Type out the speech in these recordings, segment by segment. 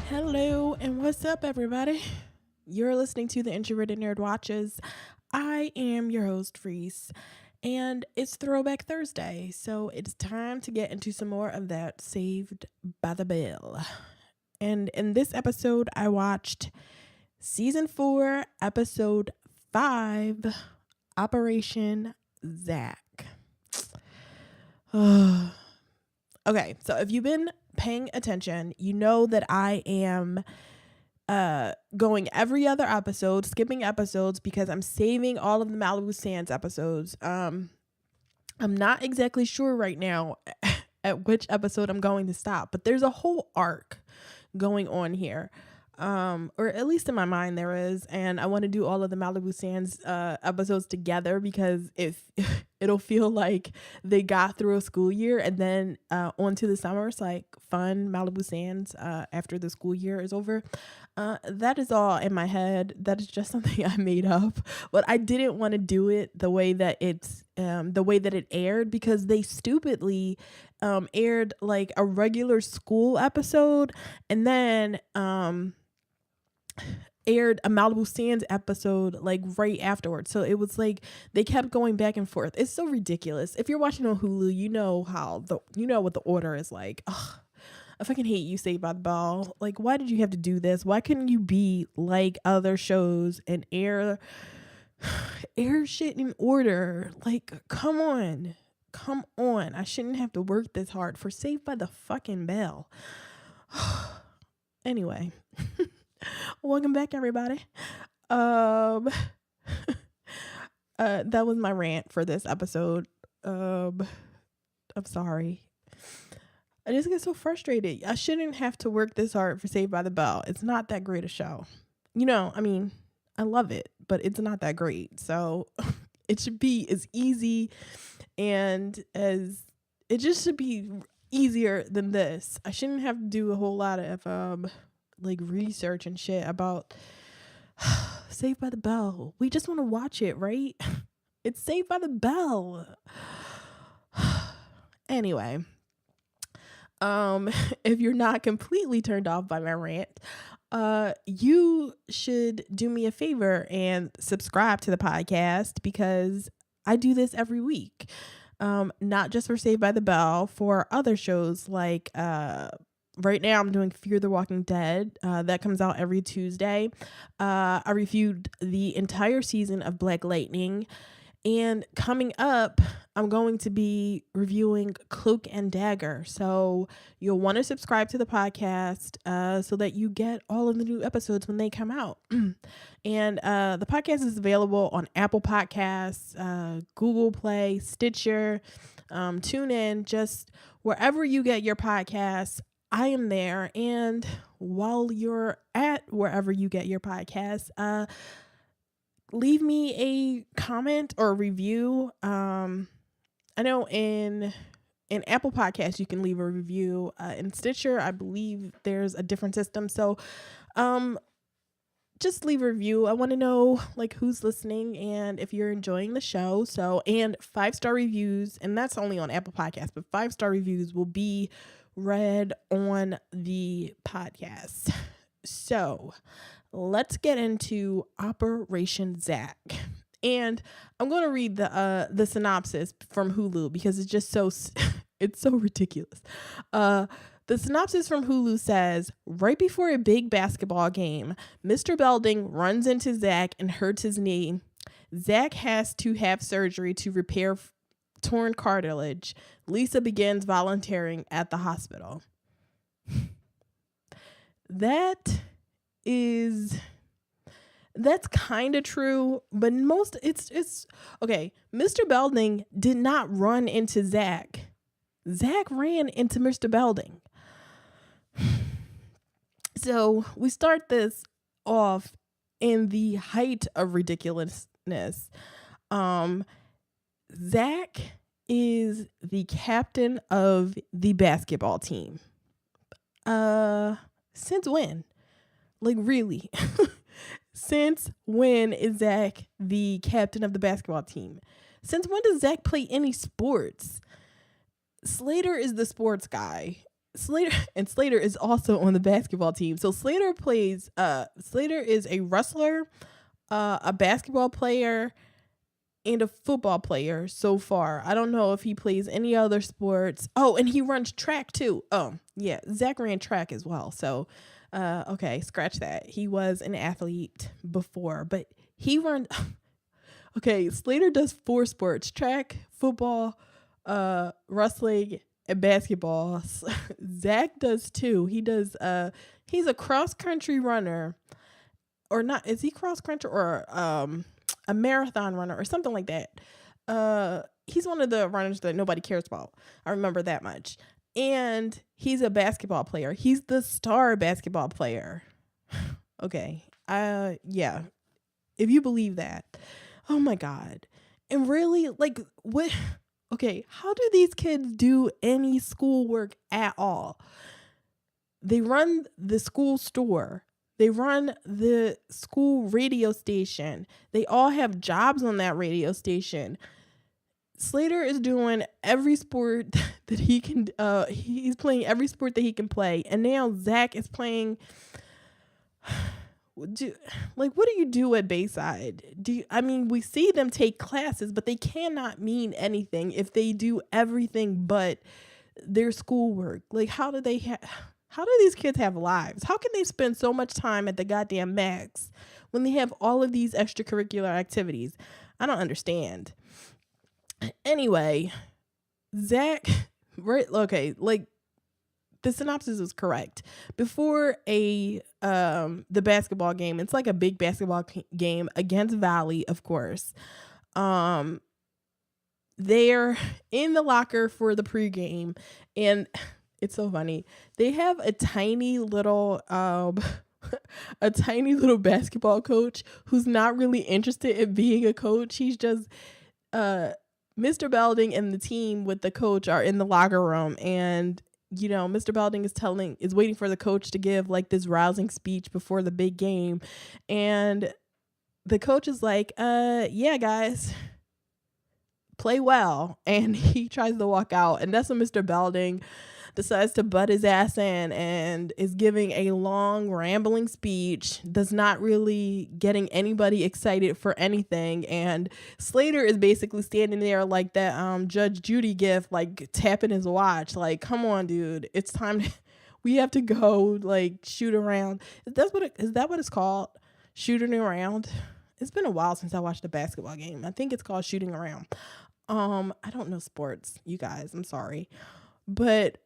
Hello, and what's up, everybody? You're listening to the Introverted Nerd Watches. I am your host, Reese, and it's Throwback Thursday, so it's time to get into some more of that Saved by the Bell. And in this episode, I watched Season 4, Episode 5, Operation Zack. Okay, so if you've been paying attention, you know that I am going every other episode, skipping episodes because I'm saving all of the Malibu Sands episodes. I'm not exactly sure right now at which episode I'm going to stop, but there's a whole arc going on here. Or at least in my mind there is, and I want to do all of the Malibu Sands episodes together because if it'll feel like they got through a school year and then on to the summer. It's like fun Malibu Sands after the school year is over. That is all in my head. That is just something I made up, but I didn't want to do it the way that it aired because they stupidly aired like a regular school episode and then aired a Malibu Sands episode like right afterwards. So it was like they kept going back and forth. It's so ridiculous. If you're watching on Hulu, you know what the order is like. Ugh, I fucking hate you, Saved by the Bell. Like, why did you have to do this? Why couldn't you be like other shows and air shit in order? Like, come on. I shouldn't have to work this hard for Saved by the fucking Bell. Anyway. Welcome back, everybody. That was my rant for this episode. I'm sorry. I just get so frustrated. I shouldn't have to work this hard for Saved by the Bell. It's not that great a show. I love it, but it's not that great. So it should be as easy and as it just should be easier than this. I shouldn't have to do a whole lot of like research and shit about Saved by the Bell. We just want to watch it, right? It's Saved by the Bell. Anyway, if you're not completely turned off by my rant, you should do me a favor and subscribe to the podcast because I do this every week. Not just for Saved by the Bell, for other shows like right now I'm doing Fear the Walking Dead. That comes out every Tuesday. I reviewed the entire season of Black Lightning. And coming up, I'm going to be reviewing Cloak and Dagger. So you'll want to subscribe to the podcast so that you get all of the new episodes when they come out. And the podcast is available on Apple Podcasts, Google Play, Stitcher, TuneIn, just wherever you get your podcasts. I am there. And while you're at wherever you get your podcasts, leave me a comment or a review. I know in Apple Podcasts you can leave a review. In Stitcher, I believe there's a different system. So just leave a review. I want to know like who's listening and if you're enjoying the show. So, and 5-star reviews, and that's only on Apple Podcasts, but 5-star reviews will be read on the podcast. So let's get into Operation Zack. And I'm going to read the synopsis from Hulu because it's just it's so ridiculous. The synopsis from Hulu says, right before a big basketball game, Mr. Belding runs into Zack and hurts his knee. Zack has to have surgery to repair torn cartilage. Lisa begins volunteering at the hospital. That's kind of true, but it's okay. Mr. Belding did not run into Zack. Zack ran into Mr. Belding. So we start this off in the height of ridiculousness. Zack is the captain of the basketball team. Since when? Like, really? Since when is Zack the captain of the basketball team? Since when does Zack play any sports? Slater is the sports guy. Slater is also on the basketball team. So Slater is a wrestler, a basketball player, and a football player so far. I don't know if he plays any other sports. Oh, and he runs track too. Oh, yeah, Zack ran track as well. So, okay, scratch that. He was an athlete before, but he run. Okay, Slater does 4 sports: track, football, wrestling, and basketball. Zack does 2. He's a cross country runner, or not? Is he cross country or a marathon runner or something like that? He's one of the runners that nobody cares about. I remember that much. And he's a basketball player. He's the star basketball player. Okay. Yeah. If you believe that. Oh my God. And really, like, what? Okay, how do these kids do any schoolwork at all? They run the school store. They run the school radio station. They all have jobs on that radio station. Slater is doing every sport that he can. He's playing every sport that he can play, and now Zack is playing. What do you do at Bayside? We see them take classes, but they cannot mean anything if they do everything but their schoolwork. Like, how do these kids have lives? How can they spend so much time at the goddamn max when they have all of these extracurricular activities? I don't understand. Anyway, Zack, right? Okay, like, the synopsis is correct. Before the basketball game, it's like a big basketball game against Valley, of course. They're in the locker for the pregame, and it's so funny. They have a tiny little basketball coach who's not really interested in being a coach. He's just Mr. Belding and the team with the coach are in the locker room, and Mr. Belding is waiting for the coach to give like this rousing speech before the big game. And the coach is like, yeah, guys, play well. And he tries to walk out. And that's when Mr. Belding decides to butt his ass in and is giving a long rambling speech that's not really getting anybody excited for anything. And Slater is basically standing there like that Judge Judy gif, like tapping his watch, like, come on, dude, it's time we have to go, like, shoot around. Is that what it's called? Shooting around? It's been a while since I watched a basketball game. I think it's called shooting around. I don't know sports, you guys, I'm sorry. But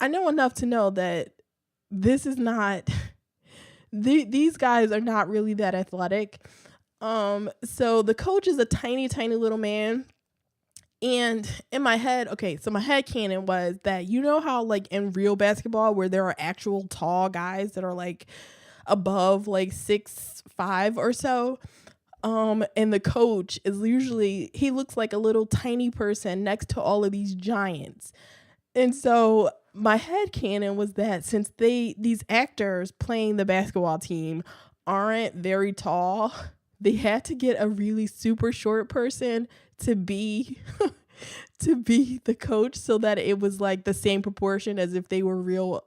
I know enough to know that this is not, these guys are not really that athletic. So the coach is a tiny, tiny little man. And in my head, okay, so my headcanon was that, how like in real basketball where there are actual tall guys that are like above like 6'5" or so. And the coach is he looks like a little tiny person next to all of these giants. And so my headcanon was that since these actors playing the basketball team aren't very tall, they had to get a really super short person to be the coach so that it was like the same proportion as if they were real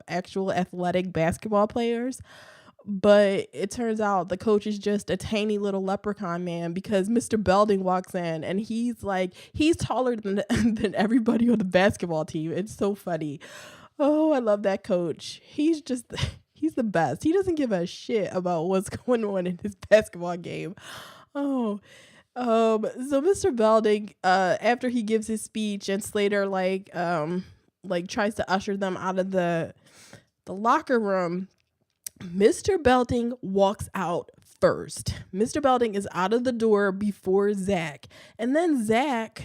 actual athletic basketball players. But it turns out the coach is just a tiny little leprechaun man because Mr. Belding walks in and he's taller than everybody on the basketball team. It's so funny. Oh, I love that coach. He's the best. He doesn't give a shit about what's going on in his basketball game. Oh, so Mr. Belding, after he gives his speech and Slater like tries to usher them out of the locker room, Mr. Belding walks out first. Mr. Belding is out of the door before Zack. And then Zack,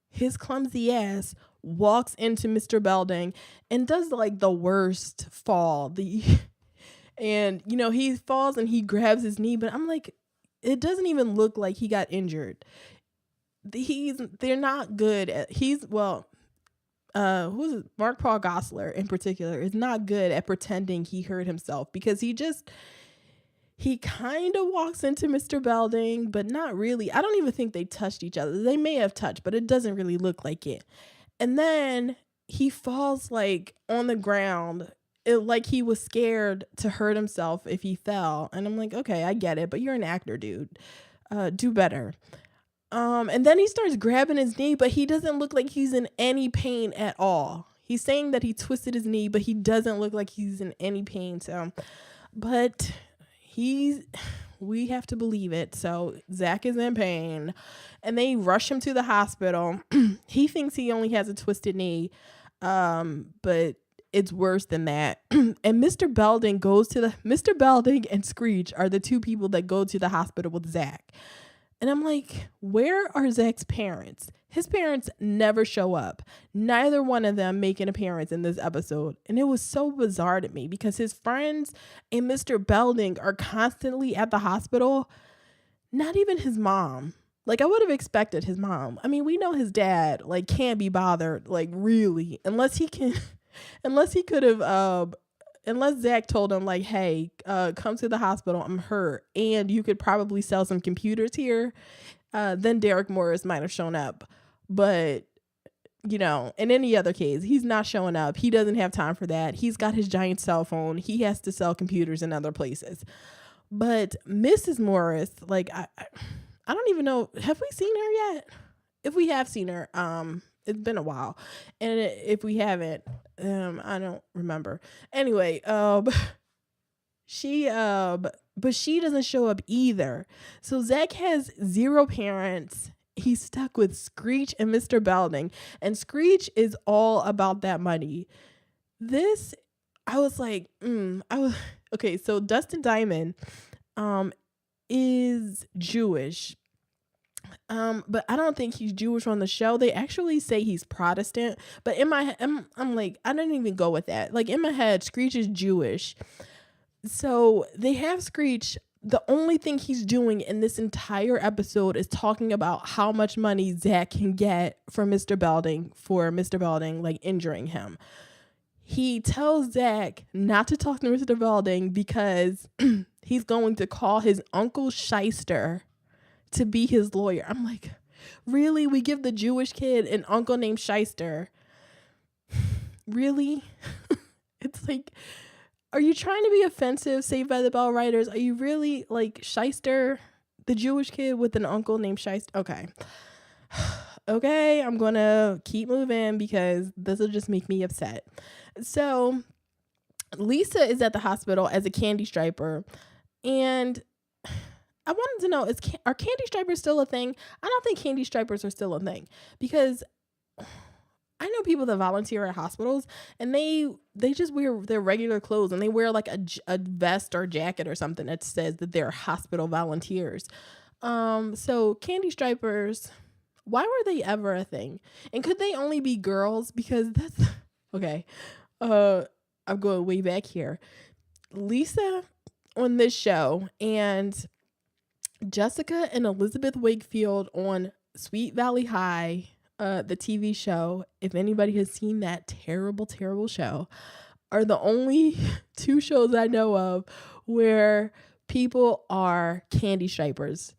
his clumsy ass, walks into Mr. Belding and does like the worst fall. And he falls and he grabs his knee, but I'm like, it doesn't even look like he got injured. They're not good at who's it? Mark Paul Gosselaar in particular is not good at pretending he hurt himself because he kind of walks into Mr. Belding, but not really. I don't even think they touched each other. They may have touched, but it doesn't really look like it. And then he falls like on the ground. Like he was scared to hurt himself if he fell. And I'm like, okay, I get it, but you're an actor, dude. Do better. And then he starts grabbing his knee, but he doesn't look like he's in any pain at all. He's saying that he twisted his knee, but he doesn't look like he's in any pain. So, but we have to believe it. So Zack is in pain and they rush him to the hospital. He thinks he only has a twisted knee. But it's worse than that. And Mr. Belding and Screech are the two people that go to the hospital with Zack. And I'm like, where are Zack's parents? His parents never show up. Neither one of them make an appearance in this episode. And it was so bizarre to me because his friends and Mr. Belding are constantly at the hospital. Not even his mom. Like, I would have expected his mom. I mean, we know his dad, like, can't be bothered, like, really, unless Zack told him, like, hey, come to the hospital, I'm hurt, and you could probably sell some computers here, then Derek Morris might have shown up. But, you know, in any other case, he's not showing up. He doesn't have time for that. He's got his giant cell phone. He has to sell computers in other places. But Mrs. Morris, like, I don't even know. Have we seen her yet? If we have seen her, it's been a while. And if we haven't, I don't remember. Anyway, but she doesn't show up either. So Zack has zero parents. He's stuck with Screech and Mr. Belding. And Screech is all about that money. I was like, okay, so Dustin Diamond, is Jewish. But I don't think he's Jewish on the show. They actually say he's Protestant, but in my I'm like, I didn't even go with that. Like in my head, Screech is Jewish. So they have Screech. The only thing he's doing in this entire episode is talking about how much money Zack can get from Mr. Belding for Mr. Belding, like injuring him. He tells Zack not to talk to Mr. Belding because he's going to call his uncle Shyster to be his lawyer. I'm like, really? We give the Jewish kid an uncle named Shyster? Really? It's like, are you trying to be offensive, Saved by the Bell writers? Are you really like Shyster, the Jewish kid with an uncle named Shyster? Okay. Okay, I'm going to keep moving because this will just make me upset. So Lisa is at the hospital as a candy striper, and I wanted to know, are candy stripers still a thing? I don't think candy stripers are still a thing because I know people that volunteer at hospitals and they just wear their regular clothes and they wear like a vest or jacket or something that says that they're hospital volunteers. So candy stripers, why were they ever a thing? And could they only be girls? Because that's okay. I'm going way back here. Lisa on this show and Jessica and Elizabeth Wakefield on Sweet Valley High, the TV show, if anybody has seen that terrible, terrible show, are the only two shows I know of where people are candy stripers.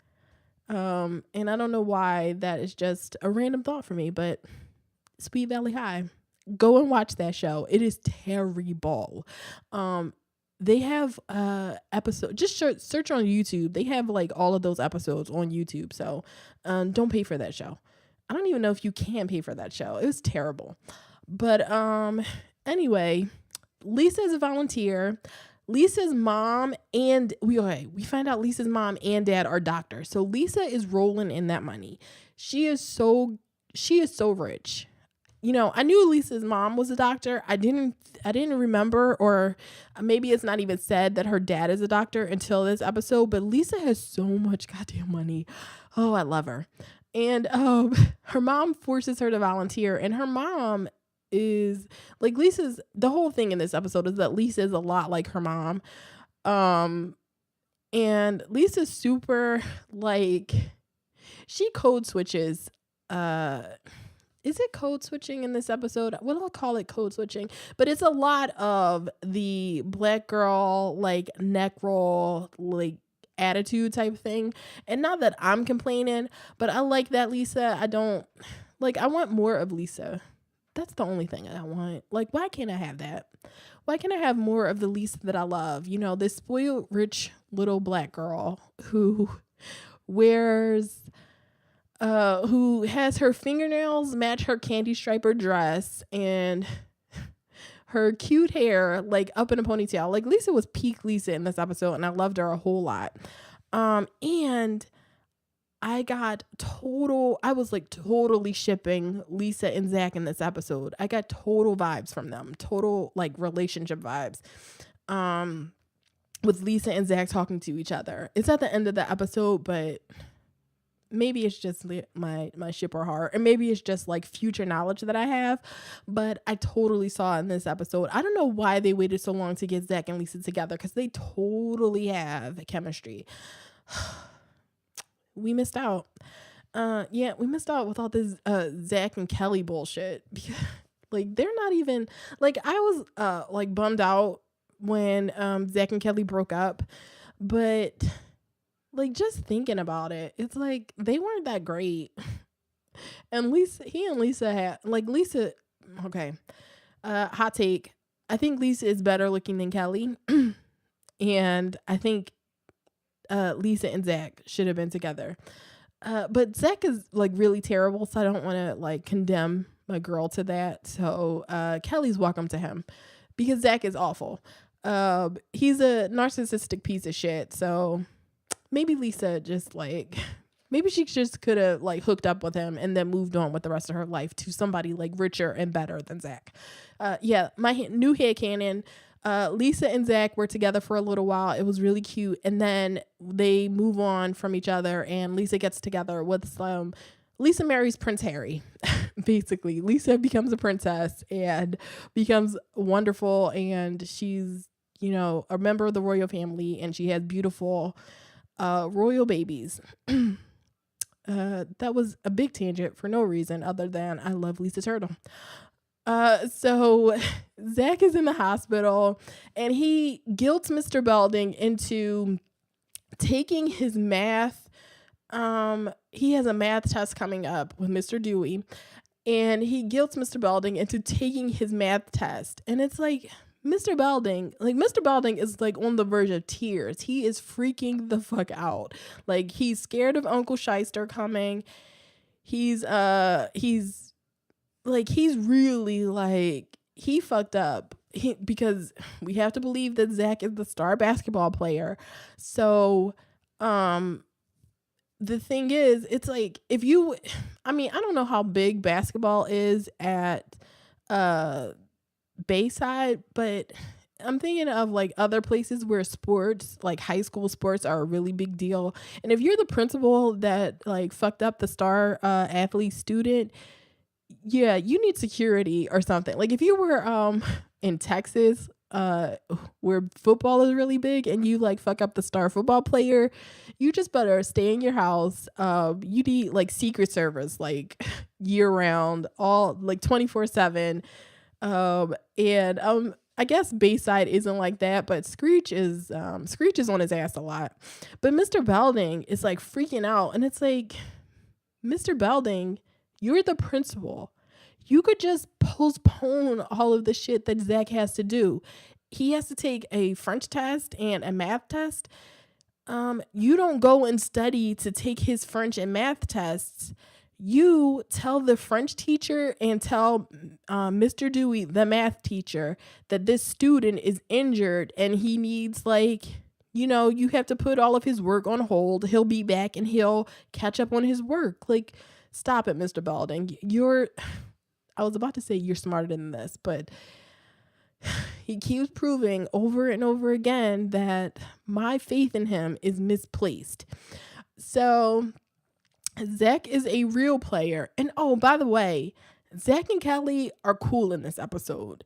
And I don't know why that is just a random thought for me, but Sweet Valley High, go and watch that show. It is terrible. They have episode, just search on YouTube. They have like all of those episodes on YouTube. So don't pay for that show. I don't even know if you can pay for that show. It was terrible. But anyway, Lisa is a volunteer. Lisa's mom and we find out Lisa's mom and dad are doctors. So Lisa is rolling in that money. She is so rich. You know, I knew Lisa's mom was a doctor. I didn't remember, or maybe it's not even said that her dad is a doctor until this episode, but Lisa has so much goddamn money. Oh, I love her. And her mom forces her to volunteer, and her mom is like the whole thing in this episode is that Lisa is a lot like her mom. And Lisa's super like, she code switches. Is it code switching in this episode? Well, I'll call it code switching, but it's a lot of the black girl, like neck roll, like attitude type thing. And not that I'm complaining, but I like that Lisa. I want more of Lisa. That's the only thing I want. Like, why can't I have that? Why can't I have more of the Lisa that I love? You know, this spoiled, rich little black girl who wears who has her fingernails match her candy striper dress and her cute hair like up in a ponytail. Like Lisa was peak Lisa in this episode, and I loved her a whole lot. And I was like totally shipping Lisa and Zack in this episode. I got total vibes from them, total like relationship vibes. With Lisa and Zack talking to each other. It's at the end of the episode, but maybe it's just my shipper heart, and maybe it's just like future knowledge that I have, but I totally saw in this episode. I don't know why they waited so long to get Zack and Lisa together, because they totally have chemistry. We missed out. We missed out with all this Zack and Kelly bullshit. Like, they're not even like, I was like bummed out when Zack and Kelly broke up, but like just thinking about it, it's like they weren't that great. And Lisa had like Lisa. Okay, hot take. I think Lisa is better looking than Kelly, and I think Lisa and Zack should have been together. But Zack is like really terrible, so I don't want to like condemn my girl to that. So Kelly's welcome to him, because Zack is awful. He's a narcissistic piece of shit. So maybe Lisa just like, maybe she just could have like hooked up with him and then moved on with the rest of her life to somebody like richer and better than Zack. My new headcanon. Lisa and Zack were together for a little while. It was really cute. And then they move on from each other, and Lisa gets together with Lisa marries Prince Harry. Basically, Lisa becomes a princess and becomes wonderful. And she's, you know, a member of the royal family, and she has beautiful royal babies. That was a big tangent for no reason other than I love Lisa Turtle. So Zack is in the hospital, and he guilts Mr. Belding into taking his math. He has a math test coming up with Mr. Dewey, and he guilts Mr. Belding into taking his math test. And it's like, Mr. Belding is like on the verge of tears. He is freaking the fuck out. Like, he's scared of Uncle Shyster coming. He's really like, he fucked up. Because we have to believe that Zack is the star basketball player. So, the thing is, it's like, I don't know how big basketball is at Bayside, but I'm thinking of like other places where sports, like high school sports, are a really big deal. And if you're the principal that like fucked up the star athlete student, yeah, you need security or something. Like if you were in Texas, where football is really big, and you like fuck up the star football player, you just better stay in your house. You need like Secret Service, like year round, all like 24/7. I guess Bayside isn't like that, but Screech is on his ass a lot. But Mr. Belding is like freaking out, and it's like, Mr. Belding, you're the principal. You could just postpone all of the shit that Zack has to do. He has to take a French test and a math test. You don't go and study to take his French and math tests. You tell the French teacher and tell Mr. Dewey, the math teacher, that this student is injured and he needs you have to put all of his work on hold. He'll be back and he'll catch up on his work. Like, stop it, Mr. Belding. I was about to say you're smarter than this, but he keeps proving over and over again that my faith in him is misplaced. So Zack is a real player. And oh, by the way, Zack and Kelly are cool in this episode.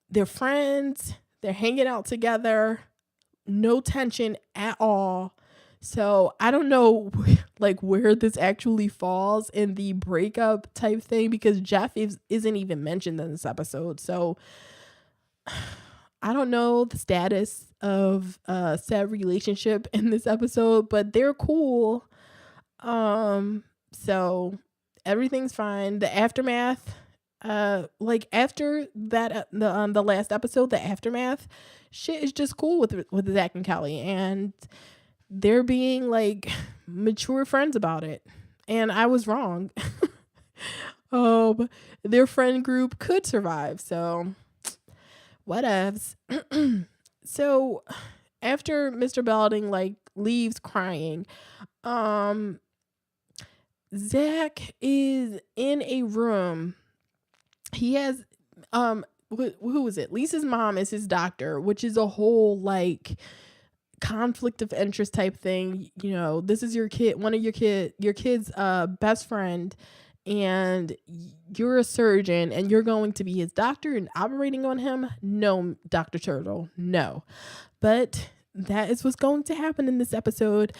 They're friends. They're hanging out together. No tension at all. So I don't know like where this actually falls in the breakup type thing, because Jeff isn't even mentioned in this episode. So I don't know the status of said relationship in this episode, but they're cool. So everything's fine. The aftermath Like after that, the last episode, the aftermath, shit is just cool with Zach and Kelly, and they're being like mature friends about it. And I was wrong. um, their friend group could survive, so whatevs. So after Mr. Belding like leaves crying, um, Zach is in a room. He has who was it? Lisa's mom is his doctor, which is a whole like conflict of interest type thing. You know, this is your kid, one of your kid's best friend, and you're a surgeon and you're going to be his doctor and operating on him. No, Dr. Turtle, no. But that is what's going to happen in this episode.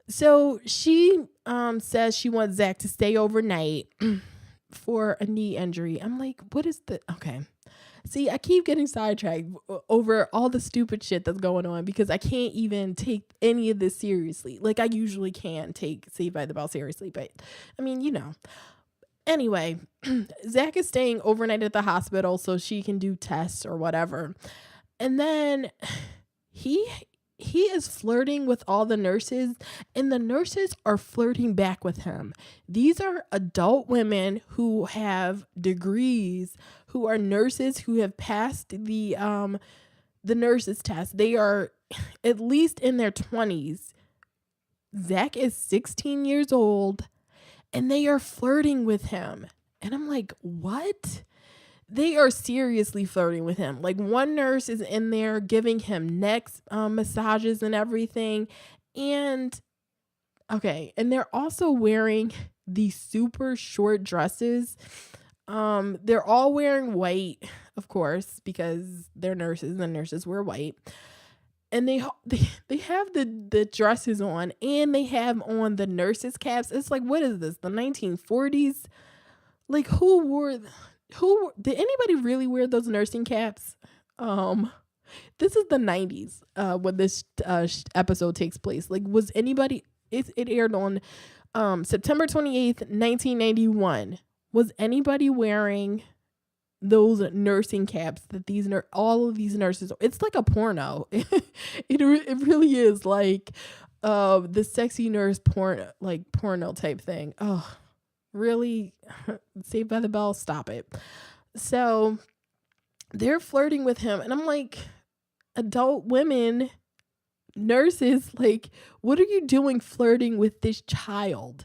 So she says she wants Zach to stay overnight for a knee injury. I'm like, what is the okay? See, I keep getting sidetracked over all the stupid shit that's going on because I can't even take any of this seriously. Like I usually can take Saved by the Bell seriously, but I mean, you know. Anyway, Zach is staying overnight at the hospital so she can do tests or whatever. And then he is flirting with all the nurses, and the nurses are flirting back with him. These are adult women who have degrees, who are nurses, who have passed the nurses test. They are at least in their 20s. Zach is 16 years old, and they are flirting with him. And I'm like, what? They are seriously flirting with him. Like one nurse is in there giving him neck massages and everything. And okay. And they're also wearing these super short dresses. They're all wearing white, of course, because they're nurses and nurses wear white. And they have the dresses on, and they have on the nurses caps. It's like, what is this? The 1940s? Like who did anybody really wear those nursing caps? This is the 90s when this episode takes place. Like was anybody it aired on September 28th, 1991. Was anybody wearing those nursing caps that all of these nurses, it's like a porno. It really is like the sexy nurse porno type thing. Oh, really? Saved by the Bell, stop it. So they're flirting with him, and I'm like, adult women, nurses, like, what are you doing flirting with this child?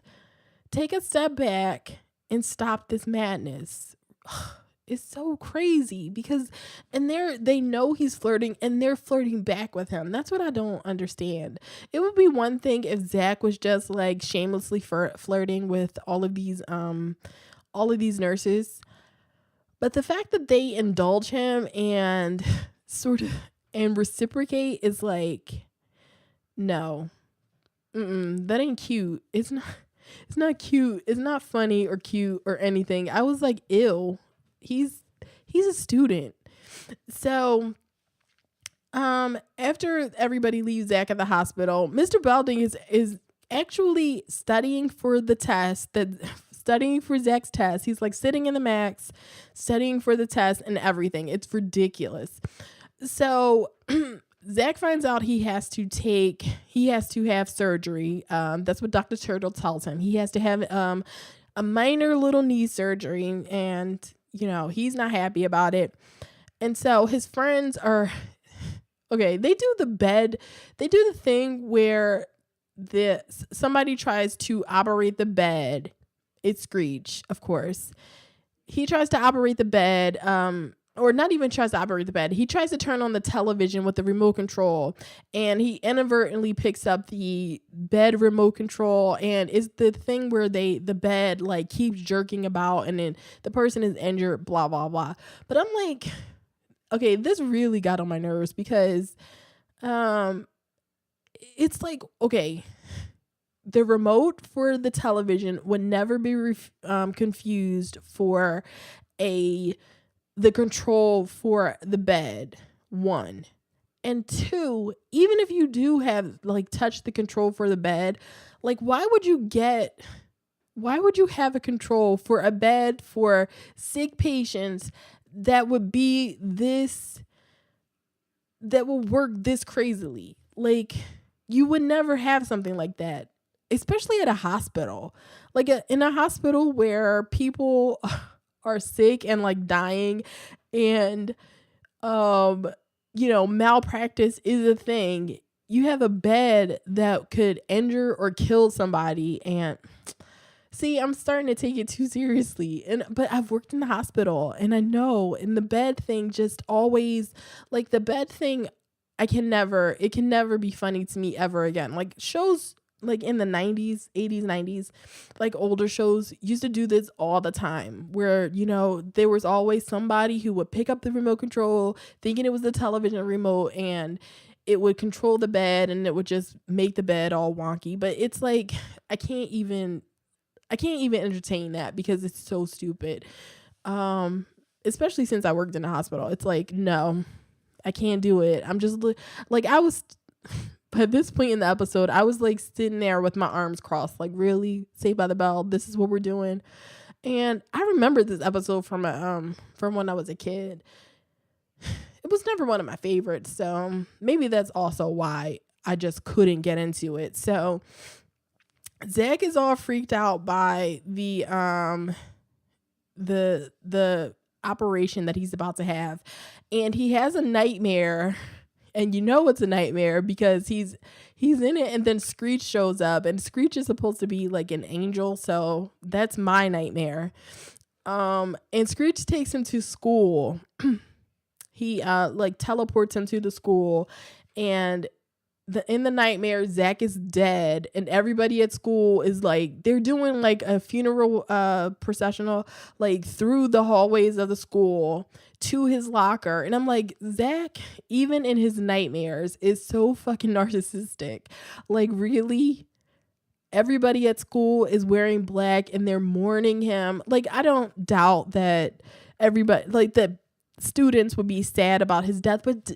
Take a step back and stop this madness. It's so crazy because, and they know he's flirting and they're flirting back with him. That's what I don't understand. It would be one thing if Zach was just like shamelessly flirting with all of these nurses, but the fact that they indulge him and sort of and reciprocate is like, no, that ain't cute. It's not cute. It's not funny or cute or anything. I was like, ew. He's a student. So after everybody leaves Zach at the hospital, Mr. Belding is actually studying for the test, studying for Zach's test. He's like sitting in the max, studying for the test and everything. It's ridiculous. So Zach finds out he has to have surgery. That's what Dr. Turtle tells him. He has to have a minor little knee surgery, and you know, he's not happy about it. And so his friends are okay, they do the thing where somebody tries to operate the bed. It's Screech, of course. He tries to operate the bed, or not even tries to operate the bed. He tries to turn on the television with the remote control, and he inadvertently picks up the bed remote control, and it's the thing where the bed like keeps jerking about, and then the person is injured, blah, blah, blah. But I'm like, okay, this really got on my nerves because it's like, okay, the remote for the television would never be confused for the control for the bed, 1. And 2, even if you do have like touch the control for the bed, like why would you get why would you have a control for a bed for sick patients that would be this, that will work this crazily? Like, you would never have something like that, especially at a hospital. Like in a hospital where people are sick and like dying, and um malpractice is a thing. You have a bed that could injure or kill somebody, and see, I'm starting to take it too seriously. But I've worked in the hospital and I know, and the bed thing just always, like the bed thing, it can never be funny to me ever again. Like shows like in the 90s, 80s, 90s, like older shows used to do this all the time, where there was always somebody who would pick up the remote control thinking it was the television remote, and it would control the bed and it would just make the bed all wonky. But it's like I can't even entertain that because it's so stupid. Especially since I worked in a hospital. It's like, no, I can't do it. I'm just like, I was, at this point in the episode, I was like sitting there with my arms crossed, like, really? Saved by the Bell, this is what we're doing. And I remember this episode from when I was a kid. It was never one of my favorites, so maybe that's also why I just couldn't get into it. So Zack is all freaked out by the operation that he's about to have, and he has a nightmare, and it's a nightmare because he's in it, and then Screech shows up, and Screech is supposed to be like an angel, so that's my nightmare. And Screech takes him to school. He like teleports him to the school, and in the nightmare, Zack is dead, and everybody at school is like, they're doing like a funeral processional, like through the hallways of the school to his locker. And I'm like, Zack, even in his nightmares, is so fucking narcissistic. Like, really? Everybody at school is wearing black and they're mourning him. Like, I don't doubt that everybody, like, that students would be sad about his death, but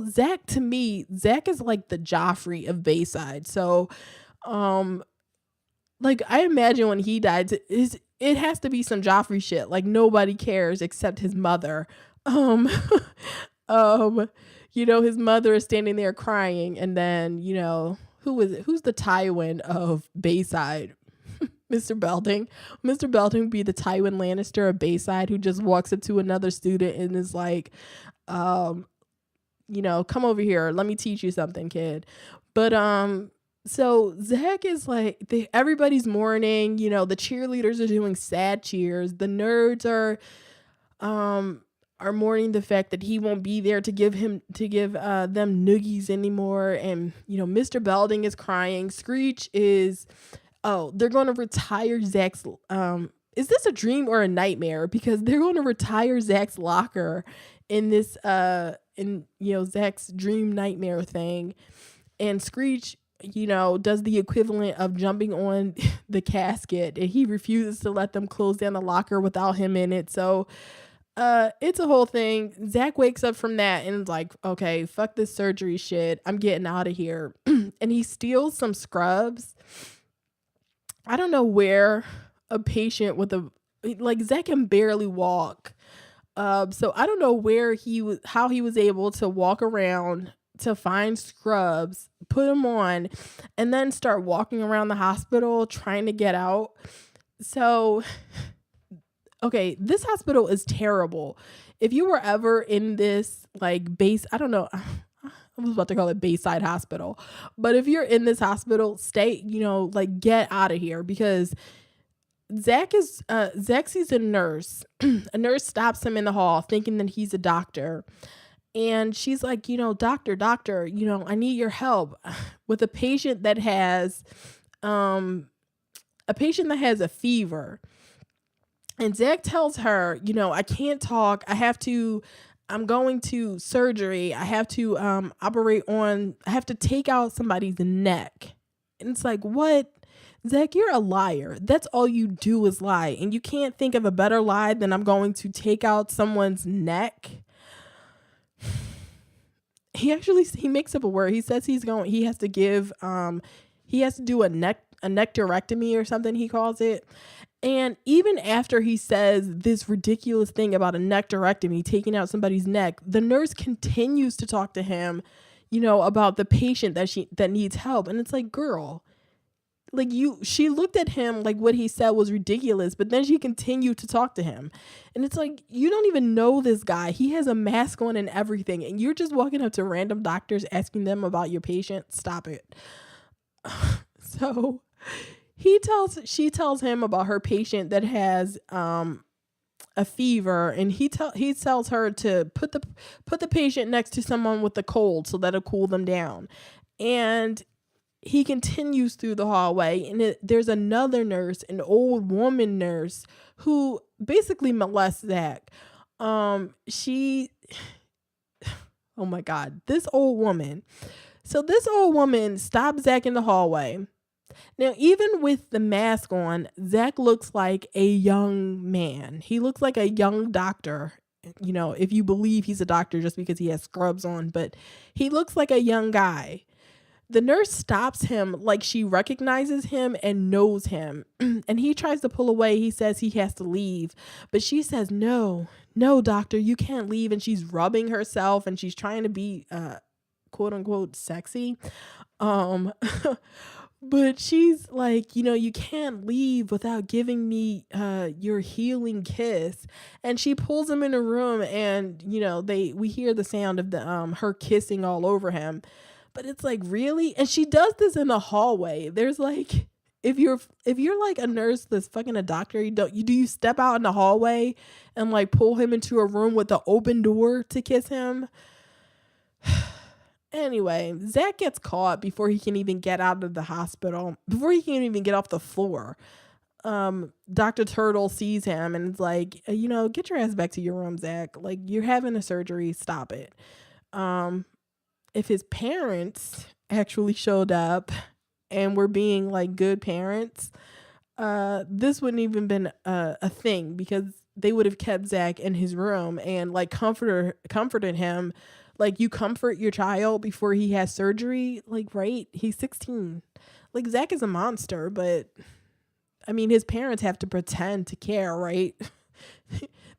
Zack, to me, Zack is like the Joffrey of Bayside. So like, I imagine when he died, it has to be some Joffrey shit, like nobody cares except his mother. His mother is standing there crying, and then who is it, who's the Tywin of Bayside? Mr. Belding. Mr. Belding would be the Tywin Lannister of Bayside, who just walks up to another student and is like, come over here. Let me teach you something, kid. But so Zack is like, everybody's mourning. The cheerleaders are doing sad cheers. The nerds are mourning the fact that he won't be there to give them noogies anymore. And Mr. Belding is crying. Screech is. Oh, they're going to retire Zack's, is this a dream or a nightmare? Because they're going to retire Zack's locker in this, Zack's dream nightmare thing. And Screech, does the equivalent of jumping on the casket, and he refuses to let them close down the locker without him in it. So, it's a whole thing. Zack wakes up from that and is like, okay, fuck this surgery shit. I'm getting out of here. And he steals some scrubs. I don't know where a patient with Zack can barely walk. So I don't know how he was able to walk around to find scrubs, put them on, and then start walking around the hospital trying to get out. So, okay, this hospital is terrible. If you were ever in this I don't know, I was about to call it Bayside Hospital, but if you're in this hospital, stay, get out of here, because Zack sees a nurse. A nurse stops him in the hall thinking that he's a doctor. And she's like, doctor, I need your help with a patient that has a fever. And Zack tells her, I can't talk. I'm going to surgery. I have to I have to take out somebody's neck. And it's like, what? Zack, you're a liar. That's all you do is lie. And you can't think of a better lie than I'm going to take out someone's neck. He makes up a word. He says he has to do a neck a nectarectomy or something he calls it. And even after he says this ridiculous thing about a nectarectomy, taking out somebody's neck, the nurse continues to talk to him, about the patient that needs help. And it's like, girl, like she looked at him like what he said was ridiculous, but then she continued to talk to him. And it's like, you don't even know this guy. He has a mask on and everything, and you're just walking up to random doctors asking them about your patient. Stop it. So she tells him about her patient that has a fever, and he tells her to put the patient next to someone with a cold so that'll cool them down. And he continues through the hallway, and there's another nurse, an old woman nurse, who basically molests Zack. She, oh my God, this old woman. So this old woman stops Zack in the hallway. Now, even with the mask on, Zack looks like a young man. He looks like a young doctor, if you believe he's a doctor just because he has scrubs on, but he looks like a young guy. The nurse stops him like she recognizes him and knows him. And he tries to pull away. He says he has to leave. But she says, no, doctor, you can't leave. And she's rubbing herself and she's trying to be quote unquote sexy. But she's like, you can't leave without giving me your healing kiss. And she pulls him in a room, and we hear the sound of the her kissing all over him. But it's like, really? And she does this in the hallway. There's like, if you're like a nurse that's fucking a doctor, do you step out in the hallway and like pull him into a room with the open door to kiss him? Anyway, Zack gets caught before he can even get out of the hospital, before he can even get off the floor. Dr. Turtle sees him and is like, get your ass back to your room, Zack. Like, you're having a surgery. Stop it. If his parents actually showed up and were being like good parents, this wouldn't even been a thing, because they would have kept Zack in his room and like comforted him. Like, you comfort your child before he has surgery. Like, right? He's 16. Like, Zack is a monster, but I mean, his parents have to pretend to care, right?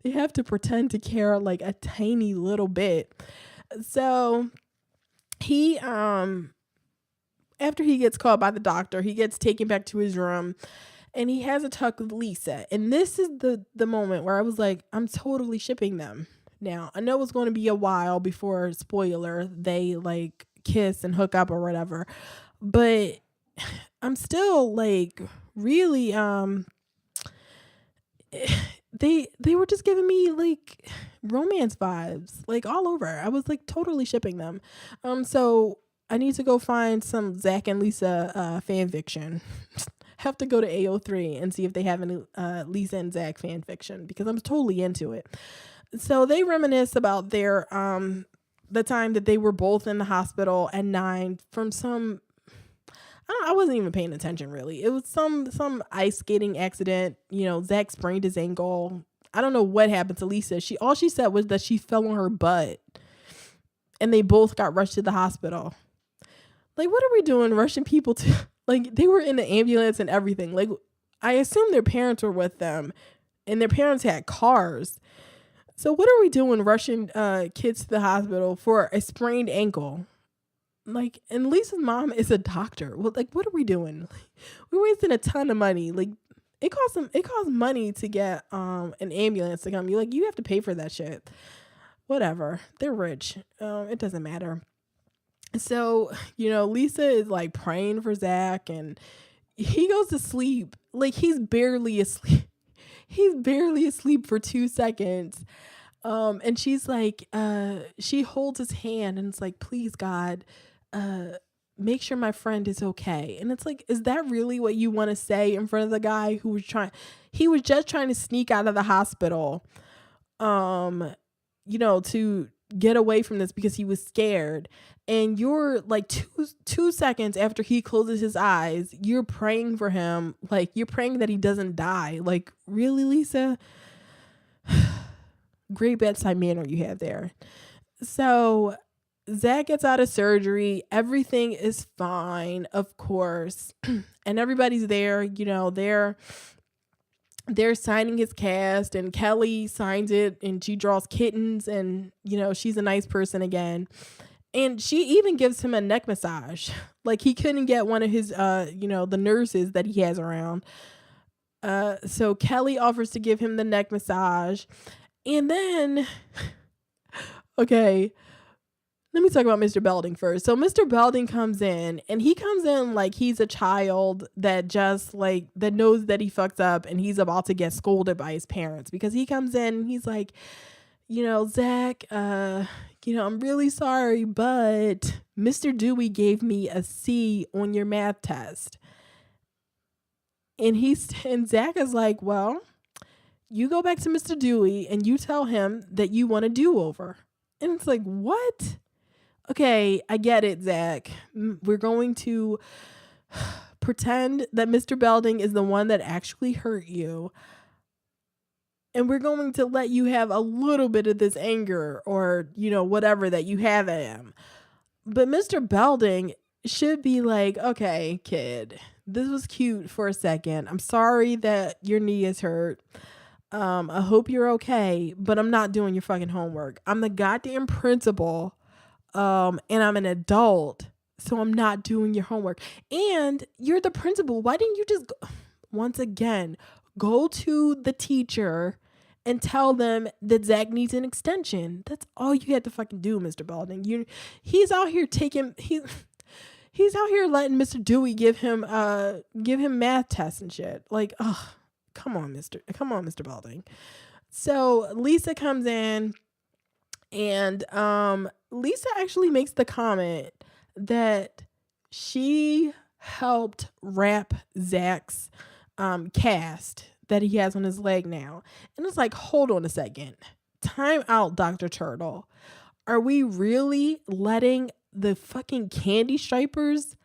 They have to pretend to care like a tiny little bit. So he, after he gets called by the doctor, he gets taken back to his room, and he has a talk with Lisa. And this is the moment where I was like, I'm totally shipping them. Now, I know it's going to be a while before, spoiler, they like kiss and hook up or whatever, but I'm still like really, they were just giving me like romance vibes, like all over. I was like totally shipping them. So I need to go find some Zack and Lisa fan fiction. Have to go to AO3 and see if they have any Lisa and Zack fan fiction, because I'm totally into it. So they reminisce about their the time that they were both in the hospital at 9 from some, I wasn't even paying attention really. It was some ice skating accident. Zack sprained his ankle. I don't know what happened to Lisa. All she said was that she fell on her butt, and they both got rushed to the hospital. Like, what are we doing rushing people to, like, they were in the ambulance and everything. Like, I assume their parents were with them, and their parents had cars. So what are we doing rushing kids to the hospital for a sprained ankle? Like, and Lisa's mom is a doctor. Well, like, what are we doing? Like, we're wasting a ton of money. Like, it costs money to get an ambulance to come. You have to pay for that shit. Whatever. They're rich. It doesn't matter. So, Lisa is like praying for Zack, and he goes to sleep. Like, he's barely asleep. He's barely asleep for 2 seconds. And she's like, she holds his hand and it's like, please God, make sure my friend is okay. And it's like, is that really what you want to say in front of the guy who was just trying to sneak out of the hospital, to get away from this because he was scared. And you're like two seconds after he closes his eyes, you're praying for him. Like, you're praying that he doesn't die. Like, really, Lisa? Great bedside manner you have there. So Zack gets out of surgery. Everything is fine, of course. And everybody's there, they're signing his cast, and Kelly signs it, and she draws kittens, and she's a nice person again. And she even gives him a neck massage. Like, he couldn't get one of his the nurses that he has around. So Kelly offers to give him the neck massage. And then okay, let me talk about Mr. Belding first. So Mr. Belding comes in, and he comes in like he's a child that just that knows that he fucked up, and he's about to get scolded by his parents, because he comes in and he's like, Zack, I'm really sorry, but Mr. Dewey gave me a C on your math test. And Zack is like, well, you go back to Mr. Dewey and you tell him that you want a do-over. And it's like, what? Okay, I get it, Zack. We're going to pretend that Mr. Belding is the one that actually hurt you. And we're going to let you have a little bit of this anger or, whatever that you have at him. But Mr. Belding should be like, okay, kid, this was cute for a second. I'm sorry that your knee is hurt. I hope you're okay, but I'm not doing your fucking homework. I'm the goddamn principal, and I'm an adult, so I'm not doing your homework. And you're the principal. Why didn't you just once again go to the teacher and tell them that Zack needs an extension? That's all you had to fucking do, Mr. Belding. He's out here he's out here letting Mr. Dewey give him math tests and shit. Like, oh, come on, Mr. Belding. So Lisa comes in, and Lisa actually makes the comment that she helped wrap Zack's cast that he has on his leg now. And it's like, hold on a second. Time out, Dr. Turtle. Are we really letting the fucking candy stripers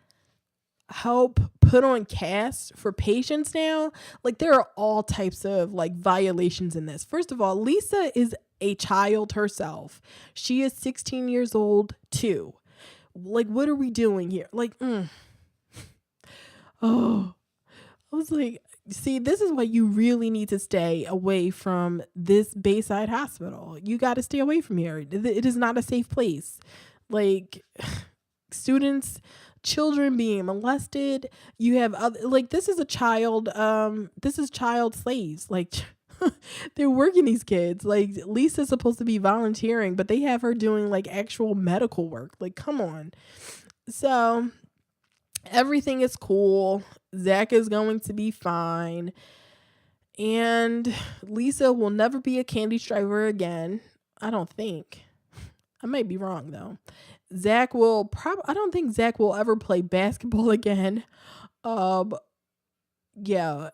help put on casts for patients now? Like, there are all types of violations in this. First of all, Lisa is a child herself. She is 16 years old too. Like, what are we doing here? Oh, I was like, see, this is why you really need to stay away from this Bayside hospital. You got to stay away from here. It is not a safe place. Like, students, children being molested. You have this is a child. This is child slaves. They're working these kids. Lisa's supposed to be volunteering, but they have her doing actual medical work. Come on. So everything is cool. Zack is going to be fine. And Lisa will never be a candy striper again. I don't think. I might be wrong though. I don't think Zack will ever play basketball again. Yeah,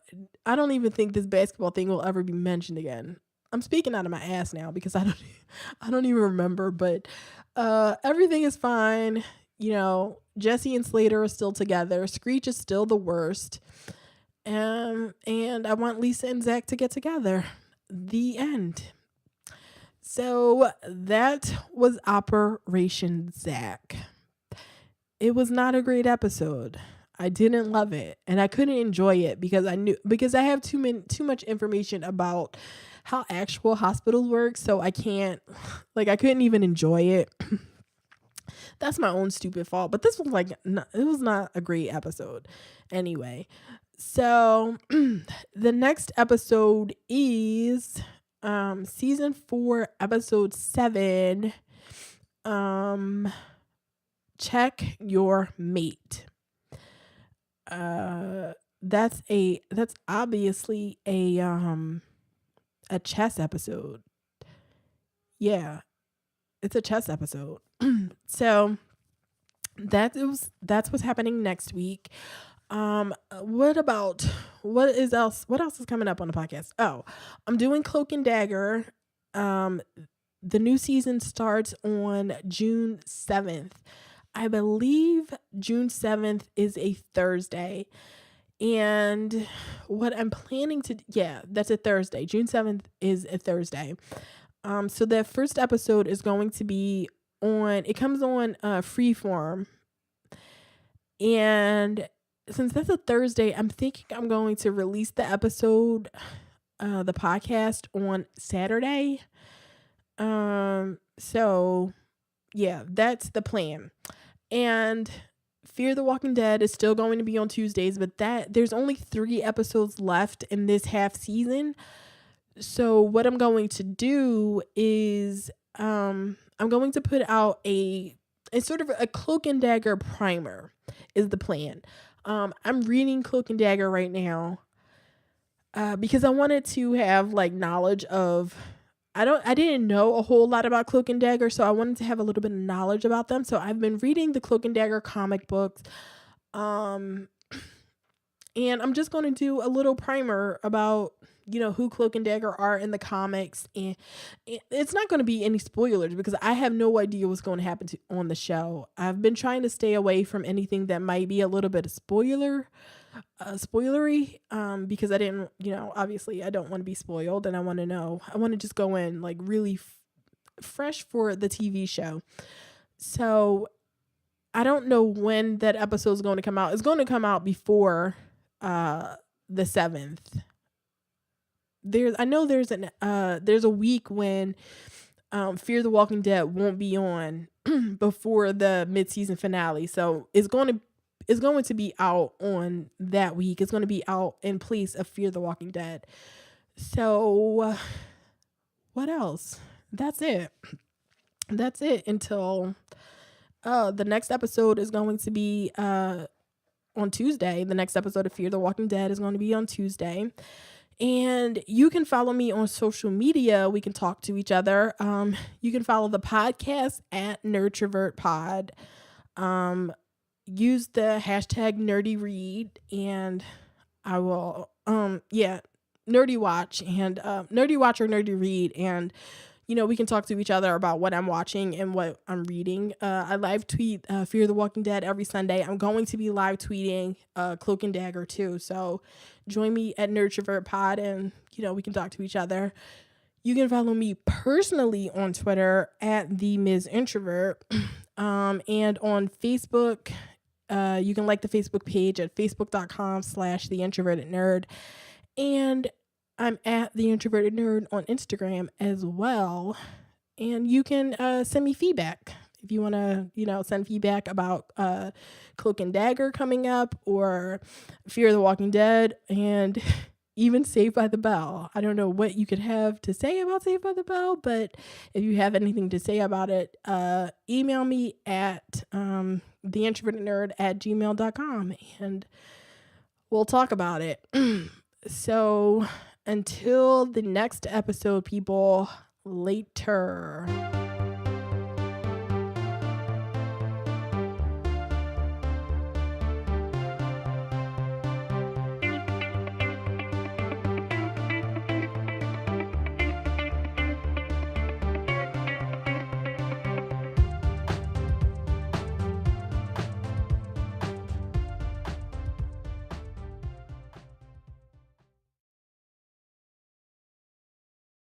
I don't even think this basketball thing will ever be mentioned again. I'm speaking out of my ass now because I don't even remember, but everything is fine. Jesse and Slater are still together. Screech is still the worst. And I want Lisa and Zack to get together. The end. So that was Operation Zack. It was not a great episode. I didn't love it, and I couldn't enjoy it because I have too much information about how actual hospitals work, so I can't I couldn't even enjoy it. That's my own stupid fault, but this was it was not a great episode anyway. So the next episode is season 4, episode 7. Check your mate. That's obviously a chess episode. Yeah, it's a chess episode. So that's what's happening next week. What else is coming up on the podcast? Oh, I'm doing Cloak and Dagger. The new season starts on June 7th. I believe June 7th is a Thursday. And what I'm planning that's a Thursday. June 7th is a Thursday. So that first episode is going to be it comes on Freeform. And since that's a Thursday, I'm thinking I'm going to release the episode, the podcast on Saturday. So yeah, that's the plan. And Fear the Walking Dead is still going to be on Tuesdays, but there's only 3 episodes left in this half season. So what I'm going to do is I'm going to put out a sort of a Cloak and Dagger primer is the plan. I'm reading Cloak and Dagger right now because I wanted to have like knowledge of I didn't know a whole lot about Cloak and Dagger, so I wanted to have a little bit of knowledge about them. So I've been reading the Cloak and Dagger comic books. Um and I'm just going to do a little primer about who Cloak and Dagger are in the comics, and it's not going to be any spoilers because I have no idea what's going to happen on the show. I've been trying to stay away from anything that might be a little bit of spoilery, because I didn't, obviously I don't want to be spoiled, and I want to just go in like really fresh for the TV show. So I don't know when that episode is going to come out. It's going to come out before the 7th. There's a week when Fear the Walking Dead won't be on before the mid-season finale. So it's going to be out on that week. It's going to be out in place of Fear the Walking Dead. So what else? That's it until the next episode is going to be on Tuesday. The next episode of Fear the Walking Dead is going to be on Tuesday. And you can follow me on social media. We can talk to each other. You can follow the podcast at NerdTrovertPod. Use the hashtag NerdyRead, and I will, Nerdy Watch and Nerdy Watch or Nerdy Read, and we can talk to each other about what I'm watching and what I'm reading. I live tweet Fear the Walking Dead every Sunday. I'm going to be live tweeting Cloak and Dagger too. So join me at NerdTrovertPod, and we can talk to each other. You can follow me personally on Twitter at the Ms. Introvert, and on Facebook. You can like the Facebook page at facebook.com/theintrovertednerd, and I'm at the Introverted Nerd on Instagram as well. And you can send me feedback if you want to, send feedback about Cloak and Dagger coming up, or Fear the Walking Dead, and even Saved by the Bell. I don't know what you could have to say about Saved by the Bell, but if you have anything to say about it, email me at theintrovertednerd@gmail.com, and we'll talk about it. So until the next episode, people, later.